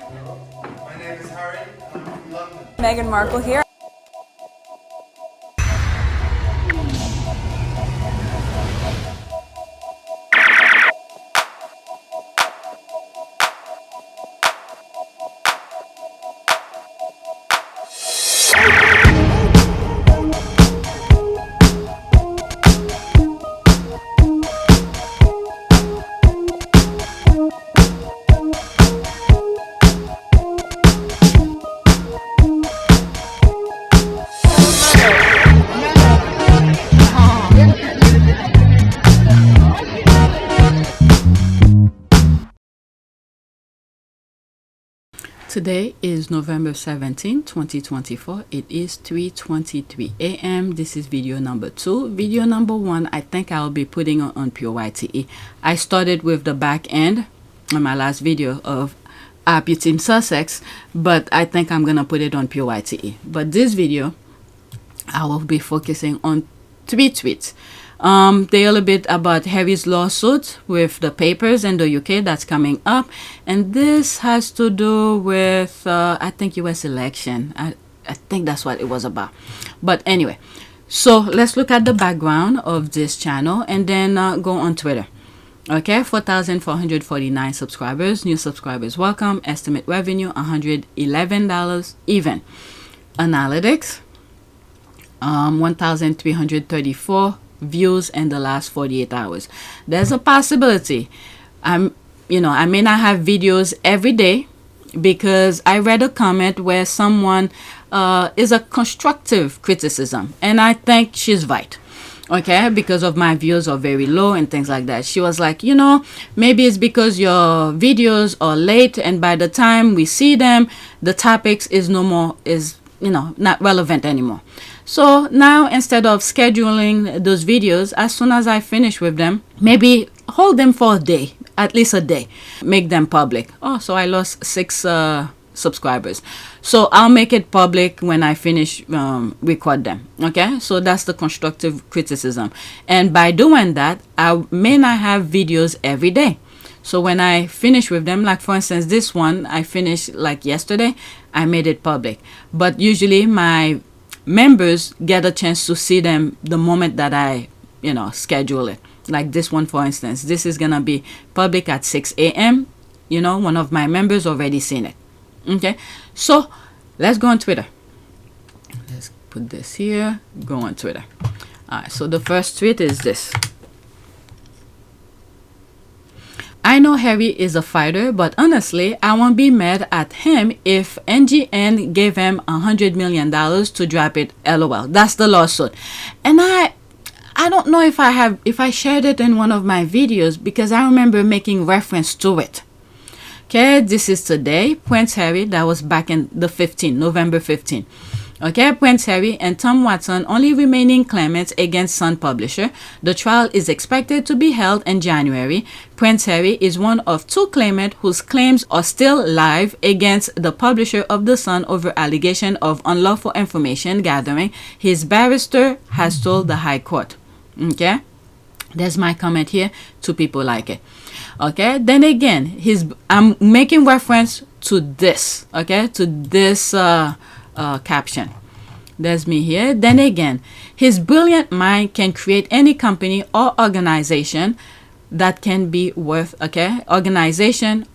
My name is Harry, and I'm from London. Meghan Markle here. Today is November 17, 2024. It is 3:23 a.m. This is video number 2. Video number 1, I think I'll be putting on PYTE. I started with the back end on my last video of APTS Sussex, but I think I'm gonna put it on PYTE. But this video, I will be focusing on 3 tweets. They're a little bit about Harry's lawsuit with the papers in the UK that's coming up, and this has to do with I think US election. I think that's what it was about. But anyway, so let's look at the background of this channel and then go on Twitter. Okay, 4,449 subscribers, new subscribers welcome, estimate revenue $111 even, analytics 1,334 views in the last 48 hours. There's a possibility I may not have videos every day, because I read a comment where someone is a constructive criticism, and I think she's right. Okay, because of my views are very low and things like that. She was like, maybe it's because your videos are late, and by the time we see them, the topics is not relevant anymore. So now, instead of scheduling those videos, as soon as I finish with them, maybe hold them for a day, at least a day, make them public. Oh, so I lost 6 subscribers. So I'll make it public when I finish record them. Okay, so that's the constructive criticism. And by doing that, I may not have videos every day. So when I finish with them, like for instance, this one I finished like yesterday, I made it public. But usually my members get a chance to see them the moment that I schedule it. Like this one, for instance, this is gonna be public at 6 a.m. One of my members already seen it. Okay, so let's go on Twitter. Let's put this here, go on Twitter. All right, so the first tweet is this: I know Harry is a fighter, but honestly, I won't be mad at him if NGN gave him $100 million to drop it. LOL. That's the lawsuit. And I don't know if I shared it in one of my videos, because I remember making reference to it. Okay, this is today. Prince Harry, that was back in the 15th, November 15th. Okay, Prince Harry and Tom Watson, only remaining claimants against Sun Publisher. The trial is expected to be held in January. Prince Harry is one of 2 claimants whose claims are still live against the publisher of The Sun over allegation of unlawful information gathering, his barrister has told the High Court. Okay, there's my comment here. 2 people like it. Okay, then again, I'm making reference to this. Okay, to this caption. There's me here. Then again, his brilliant mind can create any company or organization that can be worth, organization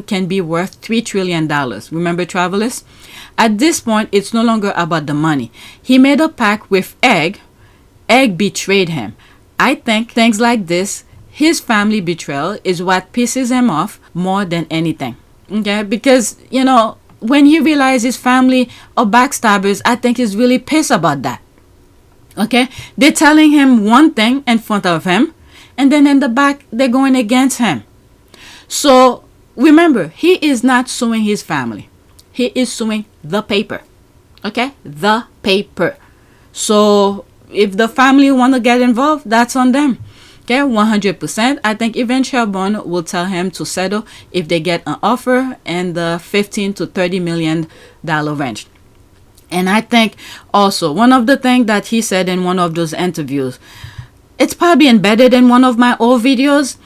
can be worth $3 trillion. Remember, travelers? At this point, it's no longer about the money. He made a pact with Egg. Egg betrayed him. I think things like this, his family betrayal, is what pisses him off more than anything. Okay, because when he realizes his family are backstabbers, I think he's really pissed about that. Okay, they're telling him one thing in front of him, and then in the back they're going against him. So remember, he is not suing his family, he is suing the paper. Okay, the paper. So if the family want to get involved, that's on them. Okay, 100%. I think even Sherborne will tell him to settle if they get an offer in the $15 to $30 million range. And I think also one of the things that he said in one of those interviews, it's probably embedded in one of my old videos,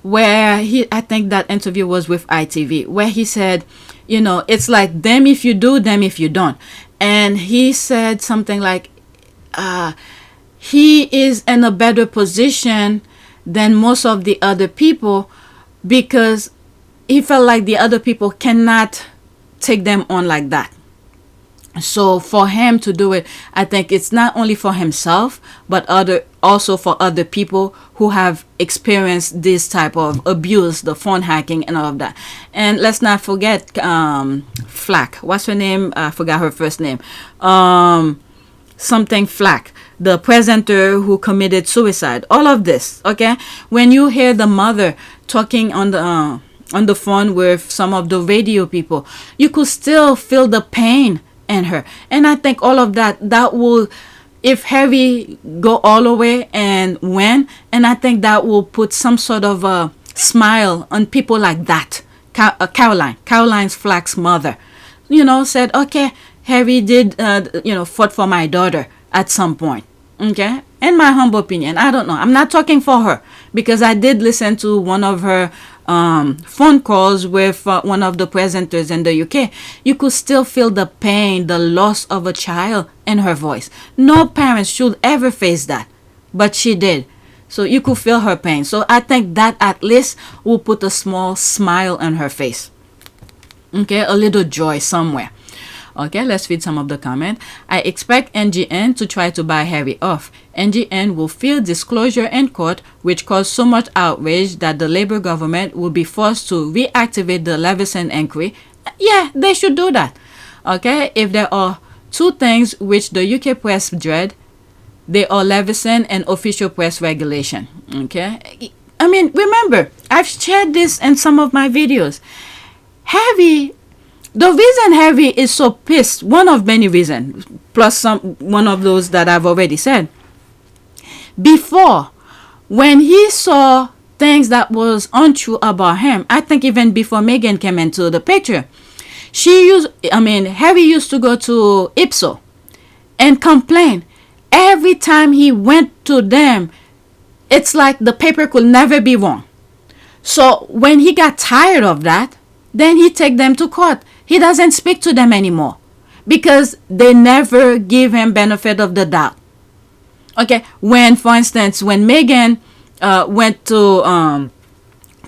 where I think that interview was with ITV, where he said, you know, it's like them if you do, them if you don't. And he said something like, he is in a better position than most of the other people because he felt like the other people cannot take them on like that. So for him to do it, I think it's not only for himself, but also for other people who have experienced this type of abuse, the phone hacking and all of that. And let's not forget Flack. What's her name? I forgot her first name. Something Flack, the presenter who committed suicide. All of this, okay? When you hear the mother talking on the phone with some of the radio people, you could still feel the pain in her. And I think all of that will, if Harry go all the way and win, and I think that will put some sort of a smile on people like that. Caroline Flack's mother, you know, said, okay, Harry did, fought for my daughter at some point. Okay, in my humble opinion, I don't know. I'm not talking for her because I did listen to one of her phone calls with one of the presenters in the UK. You could still feel the pain, the loss of a child in her voice. No parents should ever face that, but she did. So you could feel her pain. So I think that at least will put a small smile on her face. Okay, a little joy somewhere. Okay, let's read some of the comment. I expect NGN to try to buy Harry off. NGN will fear disclosure in court, which caused so much outrage that the Labour government will be forced to reactivate the Leveson inquiry. Yeah, they should do that. Okay, if there are two things which the UK press dread, they are Leveson and official press regulation. Okay, I mean, remember, I've shared this in some of my videos. The reason Harry is so pissed, one of many reasons, plus one of those that I've already said. Before, when he saw things that was untrue about him, I think even before Meghan came into the picture, Harry used to go to Ipso and complain. Every time he went to them, it's like the paper could never be wrong. So when he got tired of that, then he take them to court. He doesn't speak to them anymore because they never give him benefit of the doubt. Okay, for instance, when Meghan went to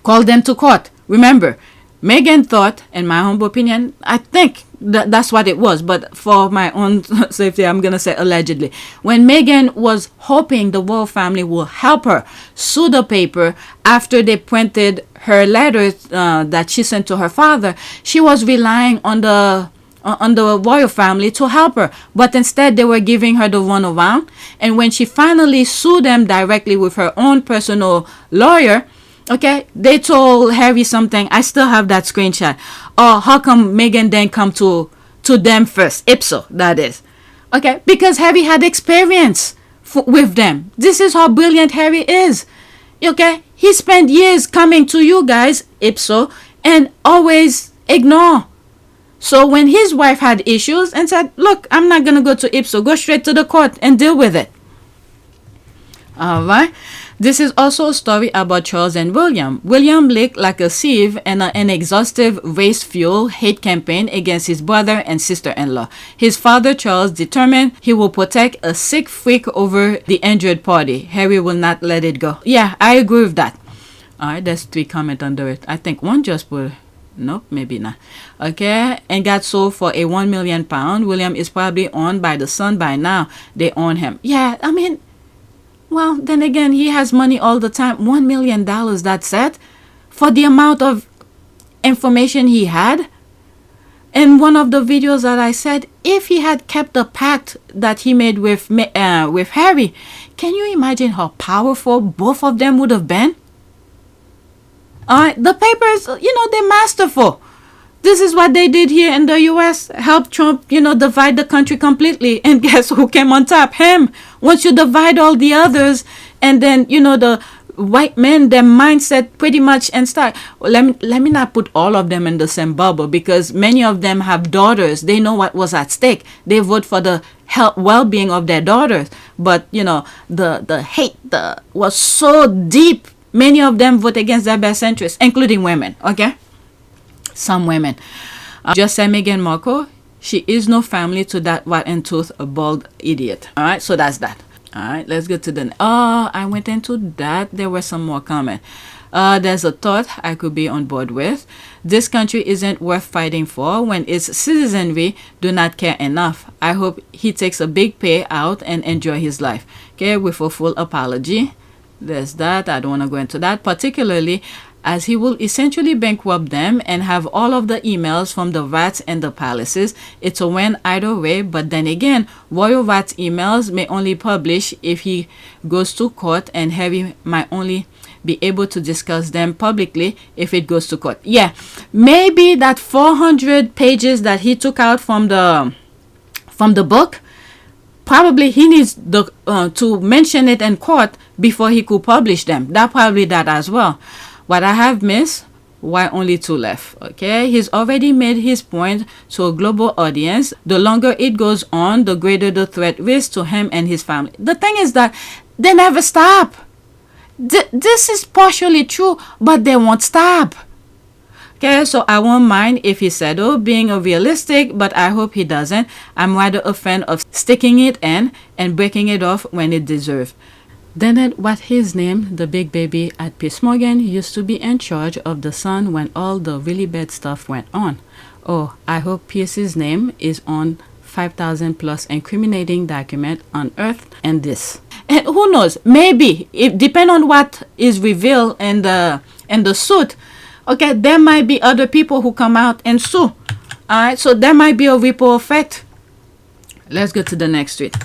call them to court, remember, Meghan thought, in my humble opinion, I think that's what it was, but for my own safety, I'm going to say allegedly. When Meghan was hoping the royal family will help her sue the paper after they printed her letters that she sent to her father, she was relying on the royal family to help her, but instead they were giving her the runaround. And when she finally sued them directly with her own personal lawyer, okay, they told Harry something. I still have that screenshot. Oh, how come Meghan then come to them first? Ipso, that is. Okay, because Harry had experience with them. This is how brilliant Harry is. Okay, he spent years coming to you guys, Ipso, and always ignore. So when his wife had issues and said, look, I'm not going to go to Ipso, go straight to the court and deal with it. All right. This is also a story about Charles and William. William leaked like a sieve in an exhaustive race-fueled hate campaign against his brother and sister-in-law. His father, Charles, determined he will protect a sick freak over the injured party. Harry will not let it go. Yeah, I agree with that. All right, there's 3 comments under it. I think one just put... Nope, maybe not. Okay, and got sold for a £1 million. William is probably owned by the son by now. They own him. Yeah, I mean... Well, then again, he has money all the time. $1 million, that's it. For the amount of information he had. In one of the videos that I said, if he had kept the pact that he made with Harry, can you imagine how powerful both of them would have been? The papers, they're masterful. This is what they did here in the U.S. Help Trump, divide the country completely. And guess who came on top? Him. Once you divide all the others, and then, the white men, their mindset pretty much and start. Let me not put all of them in the same bubble because many of them have daughters. They know what was at stake. They vote for the well-being of their daughters. But, the hate was so deep. Many of them vote against their best interests, including women, okay? Some women. Just say Meghan Markle, she is no family to that rotten tooth, a bald idiot. All right, so that's that. All right, let's go to the... I went into that. There were some more comments. There's a thought I could be on board with. This country isn't worth fighting for when its citizenry do not care enough. I hope he takes a big payout and enjoy his life. Okay, with a full apology. There's that. I don't want to go into that. Particularly as he will essentially bankrupt them and have all of the emails from the rats and the palaces. It's a win either way, but then again, Royal Rat's emails may only publish if he goes to court, and Harry might only be able to discuss them publicly if it goes to court. Yeah, maybe that 400 pages that he took out from the book, probably he needs to mention it in court before he could publish them. Probably that as well. What I have missed, why only 2 left? Okay, he's already made his point to a global audience. The longer it goes on, the greater the threat is to him and his family. The thing is that they never stop. This is partially true, but they won't stop. Okay, so I won't mind if he said, oh, being a realistic, but I hope he doesn't. I'm rather a fan of sticking it in and breaking it off when it deserves. Then what his name, the big baby at Piers Morgan, used to be in charge of the Sun when all the really bad stuff went on. Oh, I hope Pierce's name is on 5,000 plus incriminating document unearthed and this. And who knows, maybe, it depend on what is revealed in the suit. Okay, there might be other people who come out and sue. Alright, so there might be a ripple effect. Let's go to the next tweet.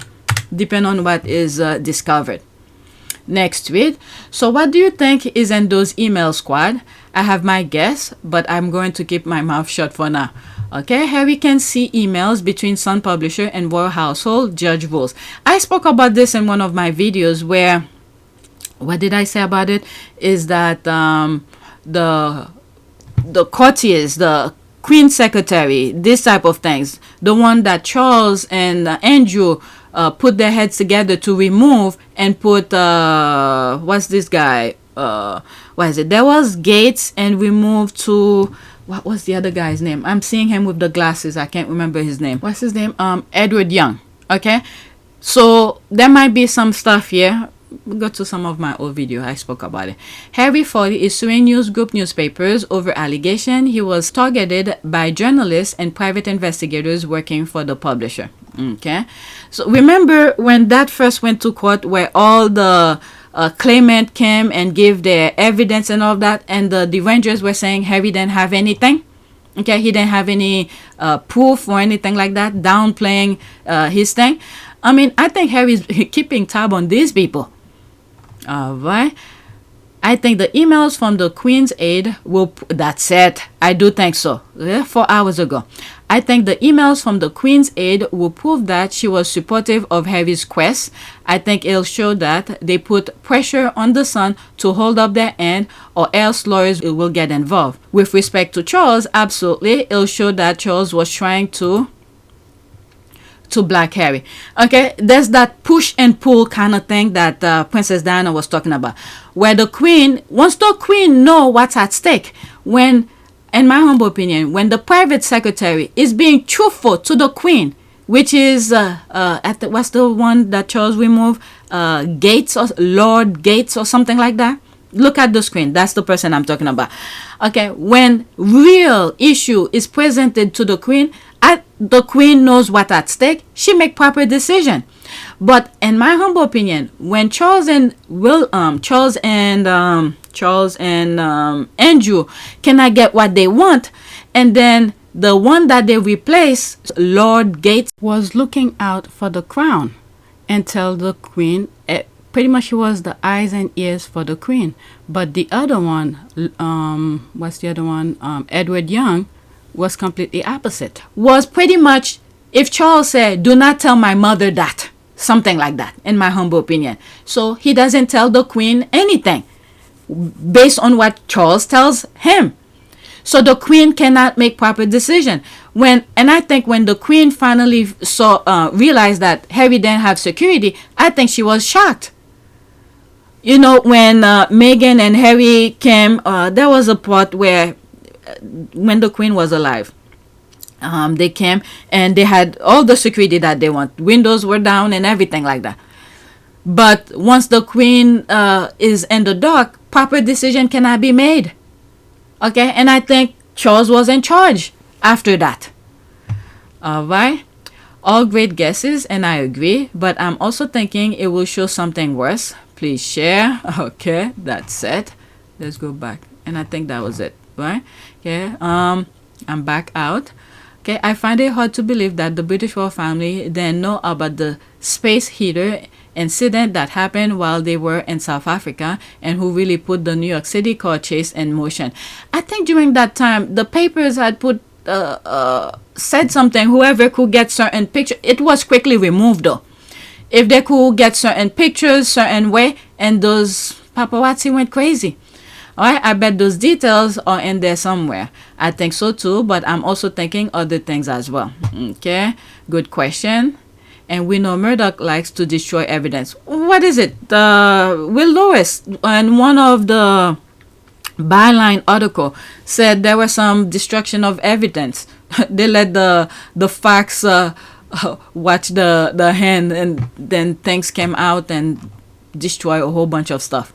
Depend on what is discovered. Next tweet. So what do you think is in those email squad? I have my guess, but I'm going to keep my mouth shut for now. Okay, Harry can see emails between Sun Publisher and Royal Household Judge Rules. I spoke about this in one of my videos where, what did I say about it? Is that the courtiers, the Queen Secretary, this type of things, the one that Charles and Andrew put their heads together to remove and put what's this guy, what is it, there was Gates and removed to, what was the other guy's name? I'm seeing him with the glasses, I can't remember his name. What's his name? Edward Young. Okay, so there might be some stuff here. We'll go to some of my old video. I spoke about it. Harry Foley is suing news group newspapers over allegation he was targeted by journalists and private investigators working for the publisher. Okay, so remember when that first went to court, where all the claimant came and gave their evidence and all that, and the Rangers were saying Harry didn't have anything. Okay, he didn't have any proof or anything like that, downplaying his thing. I mean, I think Harry's keeping tab on these people. All right, I think the emails from the Queen's aide will, that's it, I do think so. 4 hours ago, I think the emails from the Queen's aide will prove that she was supportive of Harry's quest. I think it'll show that they put pressure on the Sun to hold up their end, or else lawyers will get involved. With respect to Charles, absolutely, it'll show that Charles was trying to black Harry. Okay, there's that push and pull kind of thing that Princess Diana was talking about, where the Queen, once the Queen know what's at stake, when, in my humble opinion, when the private secretary is being truthful to the Queen, which is what's the one that Charles removed, Gates, or Lord Gates or something like that. Look at the screen, that's the person I'm talking about. Okay, when real issue is presented to the Queen, the Queen knows what's at stake, she make proper decision. But in my humble opinion, when Charles and Andrew cannot get what they want, and then the one that they replace, Lord Gates, was looking out for the crown and tell the Queen, pretty much he was the eyes and ears for the Queen. But the other one, what's the other one? Edward Young, was completely opposite. Was pretty much, if Charles said, do not tell my mother that, something like that, in my humble opinion. So he doesn't tell the Queen anything based on what Charles tells him. So the Queen cannot make proper decision. And I think when the Queen finally realized that Harry didn't have security, I think she was shocked. You know, when Meghan and Harry came, there was a part where when the Queen was alive, they came and they had all the security that they want. Windows were down and everything like that. But once the Queen is in the dark, proper decision cannot be made. Okay, and I think Charles was in charge after that. All right. All great guesses, and I agree, but I'm also thinking it will show something worse. Please share. Okay, that's it. Let's go back. And I think that was it, right? Okay, I'm back out. Okay, I find it hard to believe that the British royal family didn't know about the space heater incident that happened while they were in South Africa, and who really put the New York City car chase in motion. I think during that time, the papers had put said something, whoever could get certain pictures, it was quickly removed though. If they could get certain pictures certain way, and those paparazzi went crazy. Alright, I bet those details are in there somewhere. I think so too, but I'm also thinking other things as well. Okay, good question. And we know Murdoch likes to destroy evidence. What is it? Will Lewis, and one of the byline article, said there was some destruction of evidence. They let the facts watch the hand, and then things came out and destroy a whole bunch of stuff.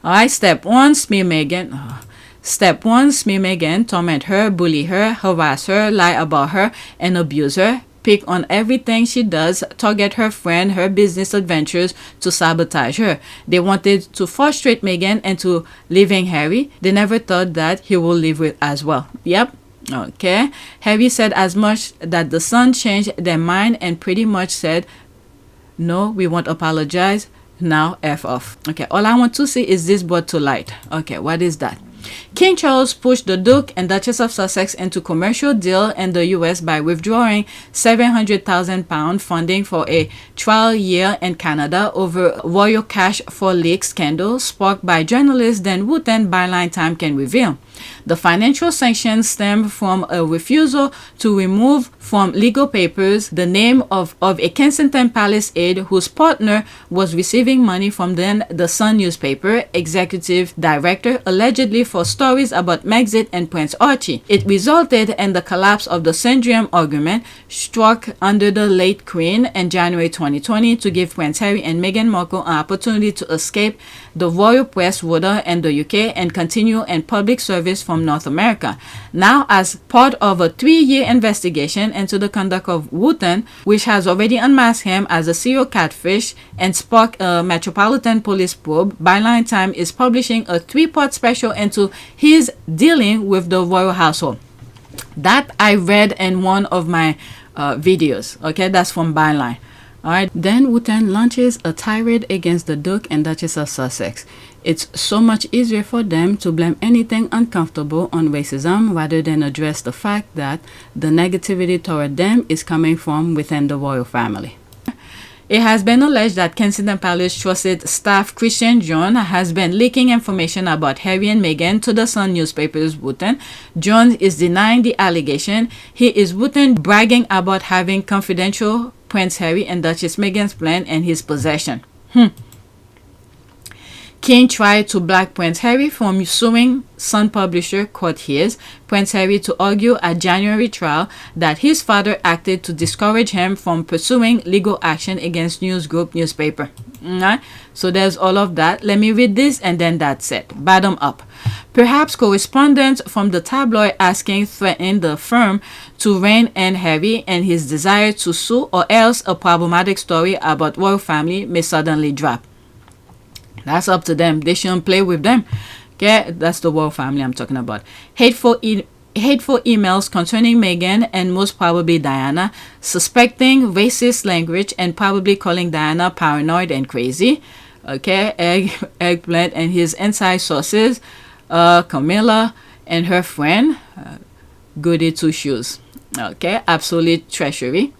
Alright, step one, smear Meghan. Step one, smear Meghan, torment her, bully her, harass her, lie about her, and abuse her. Pick on everything she does, target her friend, her business adventures to sabotage her. They wanted to frustrate Meghan into leaving Harry. They never thought that he will leave with as well. Yep. Okay. Harry said as much, that the Sun changed their mind and pretty much said, no, we won't apologize. Now F off. Okay, all I want to see is this brought to light. Okay, what is that? King Charles pushed the Duke and Duchess of Sussex into commercial deal in the US by withdrawing £700,000 funding for a trial year in Canada over royal cash for leaks scandal sparked by journalists than Wooten byline time can reveal. The financial sanctions stem from a refusal to remove from legal papers the name of a Kensington Palace aide whose partner was receiving money from then the Sun newspaper executive director, allegedly for stories about Megxit and Prince Archie. It resulted in the collapse of the Syndrome argument struck under the late Queen in January 2020 to give Prince Harry and Meghan Markle an opportunity to escape the royal press water in the UK and continue in public service from North America. Now, as part of a 3-year investigation into the conduct of Wooten, which has already unmasked him as a serial catfish and sparked a Metropolitan Police probe, Byline Time is publishing a 3-part special into his dealing with the royal household. That I read in one of my videos. Okay, that's from Byline. Alright, then Wooten launches a tirade against the Duke and Duchess of Sussex. It's so much easier for them to blame anything uncomfortable on racism rather than address the fact that the negativity toward them is coming from within the royal family. It has been alleged that Kensington Palace trusted staff Christian Jone has been leaking information about Harry and Meghan to the Sun newspaper's Wooten. Jone is denying the allegation. He is Wooten bragging about having confidential Prince Harry and Duchess Meghan's plan in his possession. King tried to block Prince Harry from suing Sun publisher Courtiers Prince Harry to argue at January trial that his father acted to discourage him from pursuing legal action against News Group newspaper. So there's all of that. Let me read this and then that's it. Bottom up. Perhaps correspondence from the tabloid asking threatened the firm to rein in Harry and his desire to sue, or else a problematic story about royal family may suddenly drop. That's up to them. They shouldn't play with them. Okay, that's the royal family I'm talking about. Hateful emails concerning Meghan and most probably Diana, suspecting racist language and probably calling Diana paranoid and crazy. Okay, Eggplant and his inside sources, Camilla and her friend, Goody Two Shoes. Okay, absolute treachery.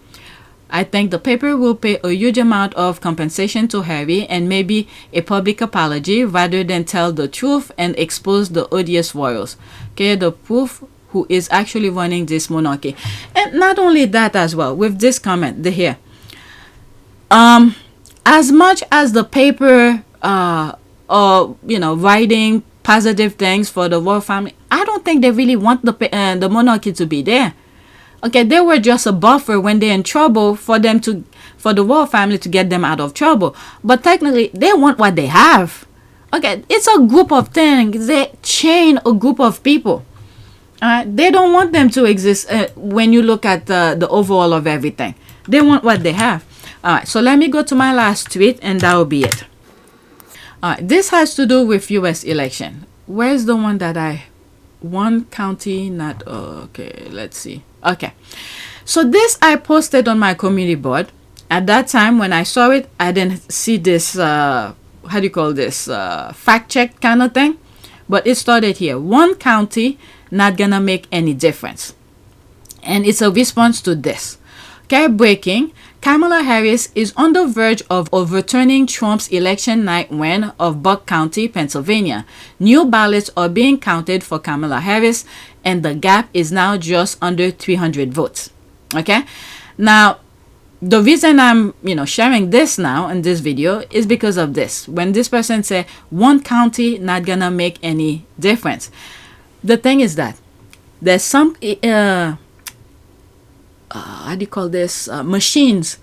I think the paper will pay a huge amount of compensation to Harry and maybe a public apology rather than tell the truth and expose the odious royals. Okay, the proof who is actually running this monarchy. And not only that as well, with this comment here. As much as the paper or writing positive things for the royal family, I don't think they really want the monarchy to be there. Okay, they were just a buffer when they're in trouble for the royal family to get them out of trouble. But technically, they want what they have. Okay, it's a group of things. They chain a group of people. They don't want them to exist when you look at the overall of everything. They want what they have. All right, so let me go to my last tweet, and that will be it. All right, this has to do with U.S. election. Where's the one that one county, not, okay, let's see. Okay, so this I posted on my community board. At that time, when I saw it, I didn't see this, how do you call this, fact check kind of thing. But it started here. One county not gonna make any difference. And it's a response to this. Okay, breaking. Kamala Harris is on the verge of overturning Trump's election night win of Buck County, Pennsylvania. New ballots are being counted for Kamala Harris, and the gap is now just under 300 votes. Okay, now the reason I'm sharing this now in this video is because of this. When this person said one county not gonna make any difference, the thing is that there's some how do you call this, machines.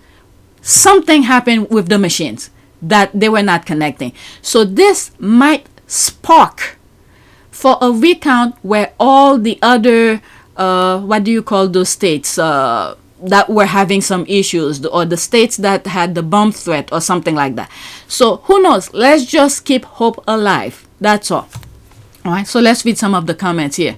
Something happened with the machines that they were not connecting. So this might spark for a recount where all the other what do you call those states that were having some issues, or the states that had the bomb threat or something like that. So who knows? Let's just keep hope alive. That's all. All right, so let's read some of the comments here.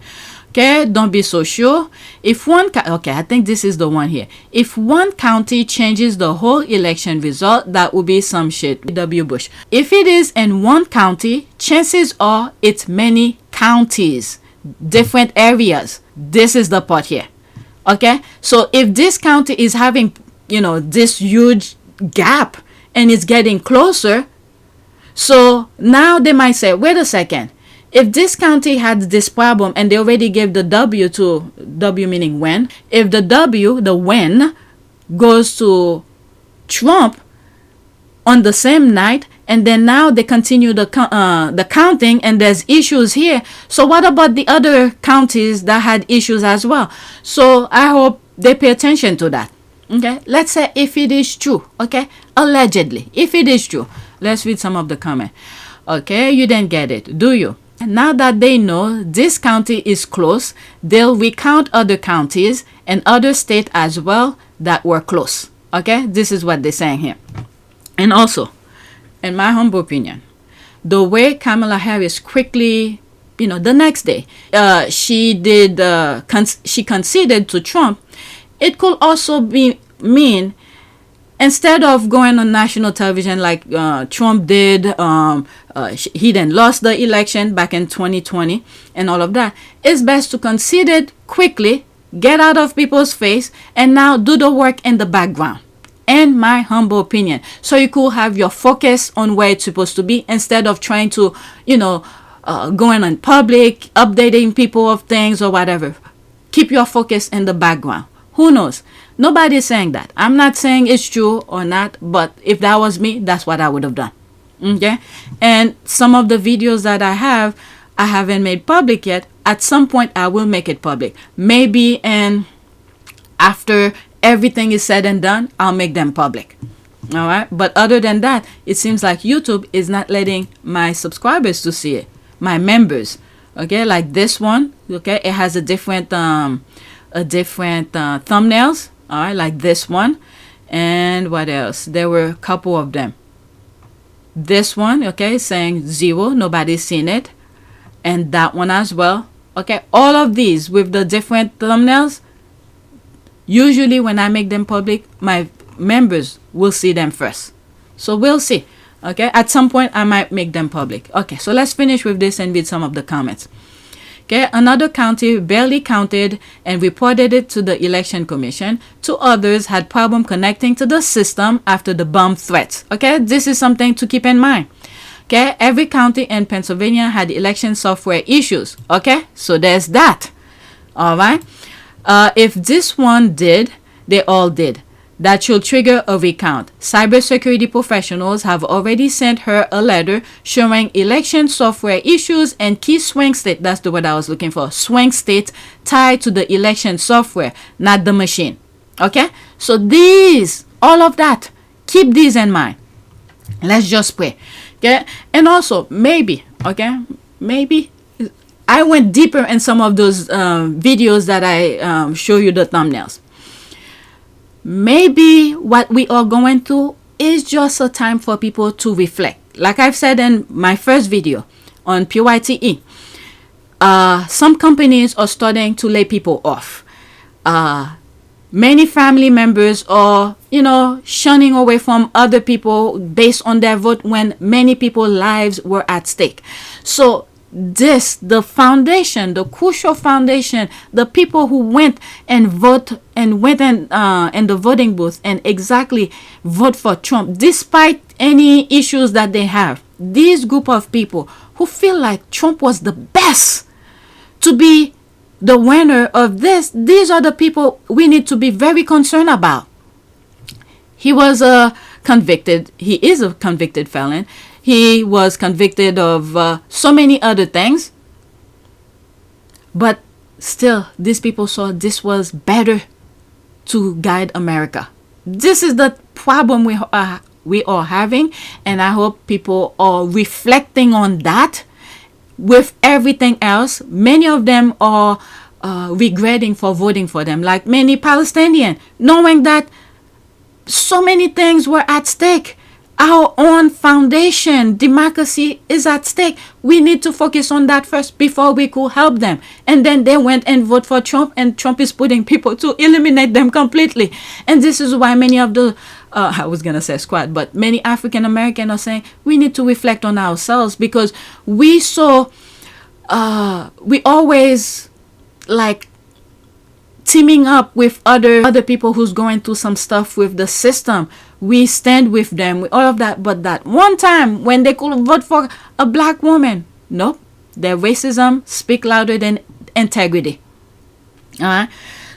Okay, don't be so sure. If one okay, I think this is the one here. If one county changes the whole election result, that would be some shit. W. Bush. If it is in one county, chances are it's many counties, different areas. This is the part here. Okay, so if this county is having this huge gap and it's getting closer, so now they might say, wait a second. If this county had this problem and they already gave the W to, W meaning when, if the W, the when, goes to Trump on the same night, and then now they continue the counting and there's issues here, so what about the other counties that had issues as well? So I hope they pay attention to that. Okay, let's say if it is true, okay, allegedly, if it is true. Let's read some of the comment. Okay, you didn't get it, do you? Now that they know this county is close, they'll recount other counties and other states as well that were close. Okay, this is what they're saying here. And also, in my humble opinion, the way Kamala Harris quickly, the next day, she conceded to Trump, it could also mean, instead of going on national television like Trump did, he then lost the election back in 2020 and all of that, it's best to concede it quickly, get out of people's face, and now do the work in the background. In my humble opinion, so you could have your focus on where it's supposed to be, instead of trying to, going on public, updating people of things or whatever. Keep your focus in the background. Who knows? Nobody's saying that. I'm not saying it's true or not, but if that was me, that's what I would have done. Okay? And some of the videos that I haven't made public yet. At some point, I will make it public. Maybe after everything is said and done, I'll make them public. All right? But other than that, it seems like YouTube is not letting my subscribers to see it. My members. Okay? Like this one. Okay? It has a different thumbnails. All right, like this one. And what else? There were a couple of them. This one, okay, saying 0, nobody's seen it. And that one as well. Okay, all of these with the different thumbnails, usually when I make them public, my members will see them first. So we'll see. Okay, at some point I might make them public. Okay, so let's finish with this and read some of the comments. Okay, another county barely counted and reported it to the election commission. 2 others had problem connecting to the system after the bomb threats. Okay, this is something to keep in mind. Okay, every county in Pennsylvania had election software issues. Okay, so there's that. All right. If this one did, they all did. that should trigger a recount. Cybersecurity professionals have already sent her a letter showing election software issues and key swing state. That's the word I was looking for. Swing state tied to the election software, not the machine. Okay? So these, all of that, keep these in mind. Let's just pray. Okay? And also, maybe, okay? Maybe I went deeper in some of those videos that I show you the thumbnails. Maybe what we are going through is just a time for people to reflect. Like I've said in my first video on PYTE, some companies are starting to lay people off. Many family members are, shunning away from other people based on their vote when many people's lives were at stake. So the foundation, the crucial foundation, the people who went and vote and went in the voting booth and exactly vote for Trump, despite any issues that they have, this group of people who feel like Trump was the best to be the winner of this, these are the people we need to be very concerned about. He is a convicted felon. He was convicted of so many other things. But still, these people saw this was better to guide America. This is the problem we are having. And I hope people are reflecting on that with everything else. Many of them are regretting for voting for them. Like many Palestinians, knowing that so many things were at stake. Our own foundation, democracy, is at stake. We need to focus on that first before we could help them. And then they went and voted for Trump, and Trump is putting people to eliminate them completely. And this is why many of the, I was going to say squad, but many African Americans are saying we need to reflect on ourselves, because we always like teaming up with other people who's going through some stuff with the system. We stand with them, with all of that. But that one time when they could vote for a black woman, nope, their racism speak louder than integrity. All right,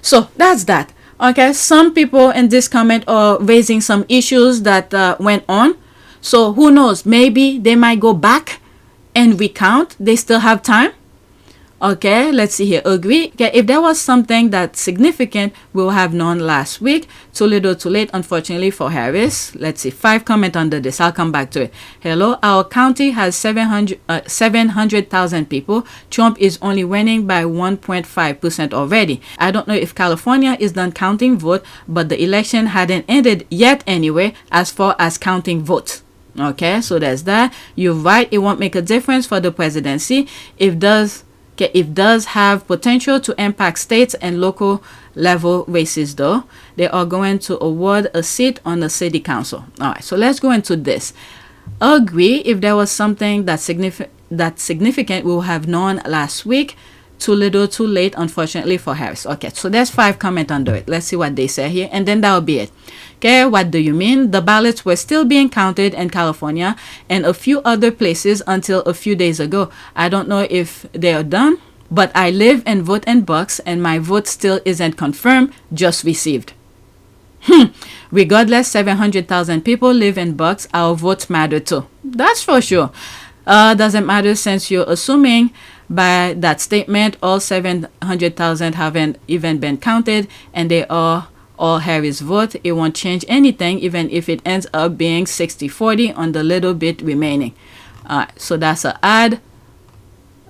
so that's that. Okay, some people in this comment are raising some issues that went on. So who knows, maybe they might go back and recount. They still have time. Okay, let's see here. Agree. Okay, if there was something that's significant, we'll have known last week. Too little, too late, unfortunately, for Harris. Let's see. 5 comment under this. I'll come back to it. Hello, our county has 700,000 people. Trump is only winning by 1.5% already. I don't know if California is done counting vote, but the election hadn't ended yet anyway, as far as counting votes. Okay, so there's that. You're right. It won't make a difference for the presidency. It does have potential to impact states and local level races, though. They are going to award a seat on the city council. All right, so let's go into this. Agree, if there was something that's significant, we'll have known last week. Too little, too late, unfortunately, for Harris. Okay, so there's 5 comments under it. Let's see what they say here, and then that'll be it. Okay, what do you mean? The ballots were still being counted in California and a few other places until a few days ago. I don't know if they are done, but I live and vote in Bucks, and my vote still isn't confirmed, just received. Regardless, 700,000 people live in Bucks. Our votes matter too. That's for sure. Doesn't matter, since you're assuming by that statement all 700,000 haven't even been counted, and they are all Harris vote. It won't change anything, even if it ends up being 60-40 on the little bit remaining. So that's an ad.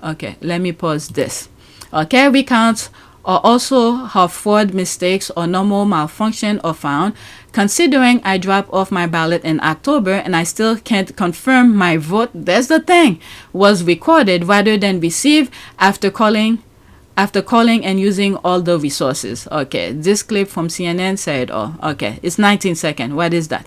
Okay, let me pause this. Okay, recounts are also how fraud, mistakes, or normal malfunction are found. Considering I dropped off my ballot in October and I still can't confirm my vote, there's the thing, was recorded rather than received after calling and using all the resources. Okay, this clip from CNN said all. Okay, it's 19 seconds. What is that?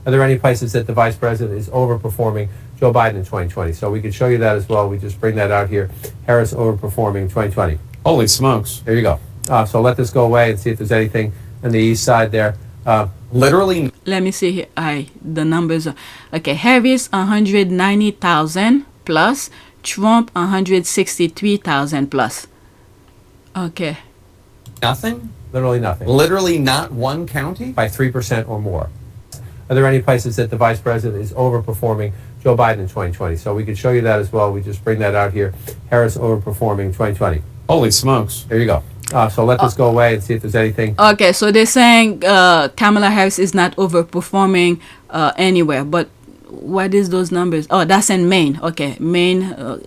Are there any places that the vice president is overperforming Joe Biden in 2020? So we can show you that as well. We just bring that out here. Harris overperforming in 2020. Holy smokes. There you go. So let this go away and see if there's anything on the east side there. Literally. Let me see here. The numbers are, okay, Harris 190,000 plus, Trump 163,000 plus. Okay. Nothing? Literally nothing. Literally not one county? By 3% or more. Are there any places that the vice president is overperforming Joe Biden in 2020? So we could show you that as well. We just bring that out here. Harris overperforming 2020. Holy smokes. There you go. So let this go away and see if there's anything. Okay, so they're saying Kamala Harris is not overperforming anywhere. But what is those numbers? Oh, that's in Maine. Okay, Maine.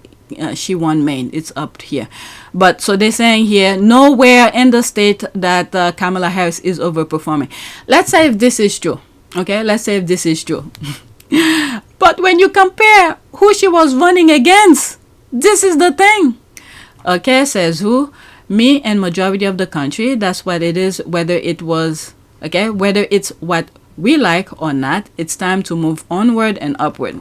She won Maine. It's up here. But so they're saying here, nowhere in the state that Kamala Harris is overperforming. Let's say if this is true. Okay, let's say if this is true. But when you compare who she was running against, this is the thing. Okay, says who? Me and majority of the country. That's what it is. Whether it was, okay, whether it's what we like or not, it's time to move onward and upward.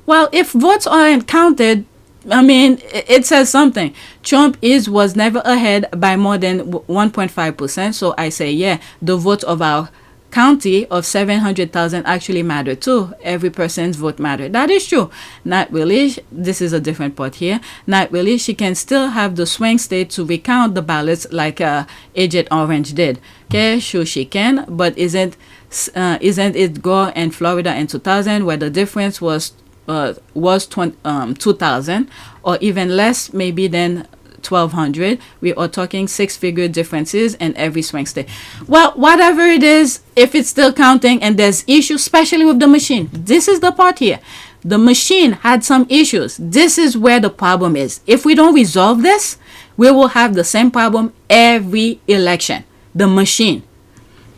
Well, if votes aren't counted, I mean, it says something. Trump was never ahead by more than 1.5%. So I say, yeah, the vote of our county of 700,000 actually matter too. Every person's vote matter. That is true. Not really. This is a different part here. Not really. She can still have the swing state to recount the ballots like Agent Orange did. Okay, sure she can, but isn't it Gore and Florida in 2000 where the difference was 2,000 or even less maybe than 1,200. We are talking six-figure differences in every swing state. Well, whatever it is, if it's still counting and there's issues, especially with the machine, this is the part here. The machine had some issues. This is where the problem is. If we don't resolve this, we will have the same problem every election. The machine.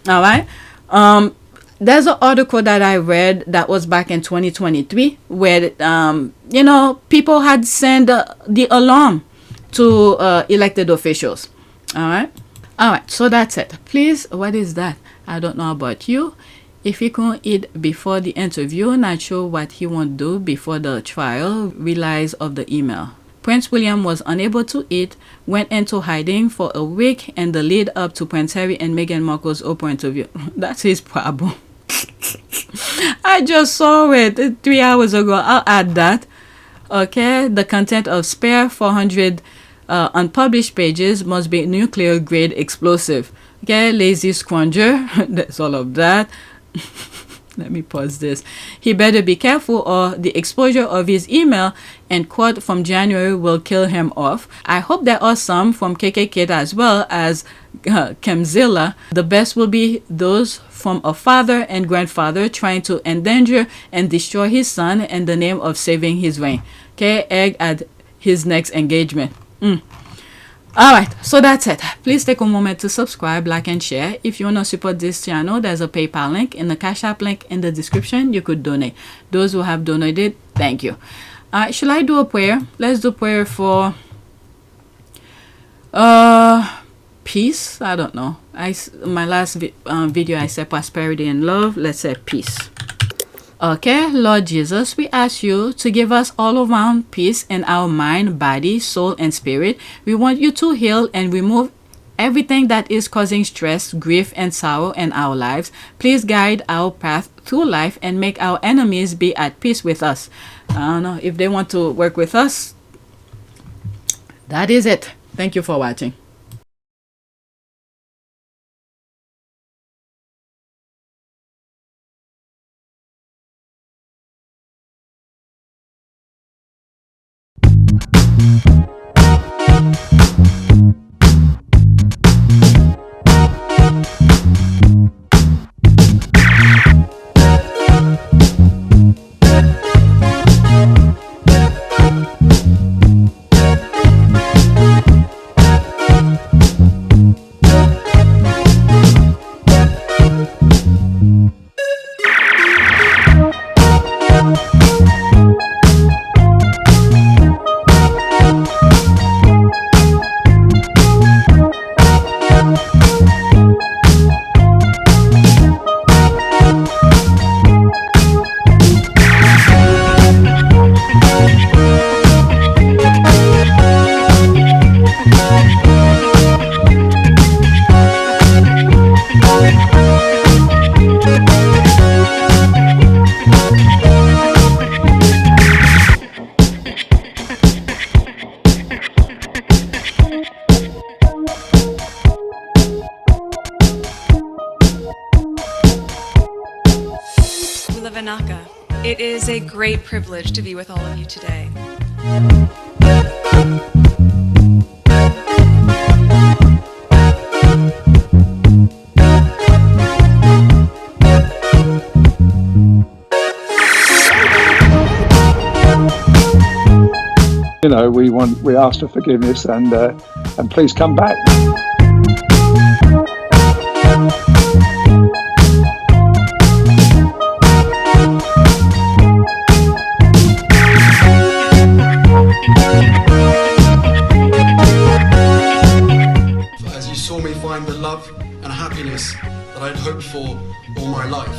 All right. There's an article that I read that was back in 2023 where, people had sent the alarm to elected officials. All right. So that's it. Please, what is that? I don't know about you. If he can't eat before the interview, not sure what he won't do before the trial, relies of the email. Prince William was unable to eat, went into hiding for a week in the lead up to Prince Harry and Meghan Markle's Oprah interview. That's his problem. I just saw it 3 hours ago. I'll add that. Okay, the content of spare 400 unpublished pages must be nuclear grade explosive. Okay, lazy scrounger. That's all of that. Let me pause this. He better be careful or the exposure of his email and quote from January will kill him off. I hope there are some from KKK as well as Kemzilla. The best will be those from a father and grandfather trying to endanger and destroy his son in the name of saving his reign. Okay, egg at his next engagement. Alright, so that's it. Please take a moment to subscribe, like, and share. If you want to support this channel, there's a PayPal link and the Cash App link in the description. You could donate. Those who have donated, thank you. Should I do a prayer? Let's do prayer for peace. I don't know. My last video I said prosperity and love. Let's say peace. Okay, Lord Jesus, we ask you to give us all around peace in our mind, body, soul, and spirit. We want you to heal and remove everything that is causing stress, grief, and sorrow in our lives. Please guide our path through life and make our enemies be at peace with us. I don't know if they want to work with us. That is it. Thank you for watching. It is a great privilege to be with all of you today. You know, we ask for forgiveness and please come back. As you saw me find the love and happiness that I'd hoped for all my life.